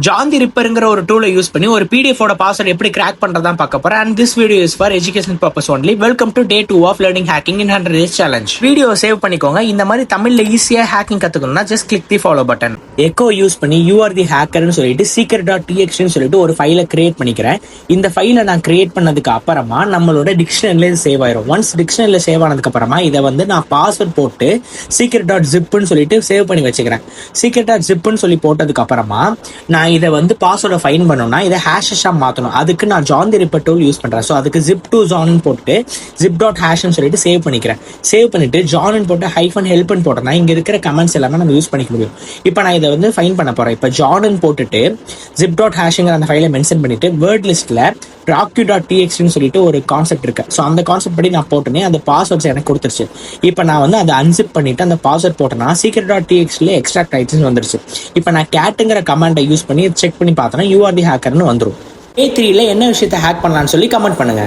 John the ரிப்பர்ங்கிற ஒரு டூலை use பண்ணி ஒரு பிடிஎஃபோட பாஸ்வேர்ட் எப்படி கிராக் பண்றதா பார்க்க போறேன். And this video is for education purpose only. Welcome to day 2 of learning hacking in 100 days challenge. Video save பண்ணிக்கோங்க. இந்த மாதிரி தமிழ்ல ஈஸியா ஹேக்கிங் கத்துக்கணும்னா just click the follow button. Echo use பண்ணி யூ ஆர் தி ஹேக்கர்னு சொல்லிட்டு secret.txt சொல்லிட்டு ஒரு ஃபைலை கிரியேட் பண்ணிக்கிறேன். இந்த ஃபைலை நான் கிரியேட் பண்ணதுக்கு அப்புறமா நம்மளோட டிக்ஷனரியில சேவ் ஆயிரும். ஒன்ஸ் டிக்ஷனரியில சேவ் ஆனதுக்கு அப்புறமா இதை நான் பாஸ்வேர்ட் போட்டு secret.zipன்னு சொல்லிட்டு சேவ் பண்ணி வச்சுக்கிறேன். secret.zipன்னு சொல்லி போட்டதுக்கு அப்புறமா நான் இதை பாஸ்வேர்டை ஃபைன் பண்ணணும்னா இதை ஹேஷா மாற்றணும். அதுக்கு நான் John the repair tool use பண்றேன். ஸோ அதுக்கு zip to john போட்டு zip.hashன்னு சொல்லிட்டு சேவ் பண்ணிக்கிறேன். சேவ் பண்ணிட்டு ஜான் போட்டு -help போட்டேன்னா இங்க இருக்கிற கமெண்ட்ஸ் எல்லாமே நம்ம யூஸ் பண்ணிக்க முடியும். இப்போ நான் இதை ஃபைன் பண்ண போறேன். இப்போ ஜான் போட்டுட்டு zip.hashங்கிற அந்த ஃபைலை மென்ஷன் பண்ணிட்டு வேர்ட் லிஸ்ட்ல rocky.txt சொல்லிட்டு ஒரு கான்செப்ட் இருக்கு. ஸோ அந்த கான்செப்ட் படி நான் போட்டேனே அந்த பாஸ்வேர்ட்ஸ் எனக்கு கொடுத்துருச்சு. இப்போ நான் அதை அன்சிப் பண்ணிட்டு அந்த பாஸ்வேர்ட் போட்டேன்னா secret.txt எக்ஸ்ட்ராக்ட் ஆயிடுச்சுன்னு வந்துருச்சு. இப்போ நான் கேட்டுங்கிற கமாண்டை யூஸ் பண்ணி செக் பண்ணி பார்த்தேன்னா யூ ஆர் தி ஹேக்கர்னு வந்துடும். A3ல என்ன விஷயத்தை ஹேக் பண்ணலாம்னு சொல்லி கமெண்ட் பண்ணுங்க.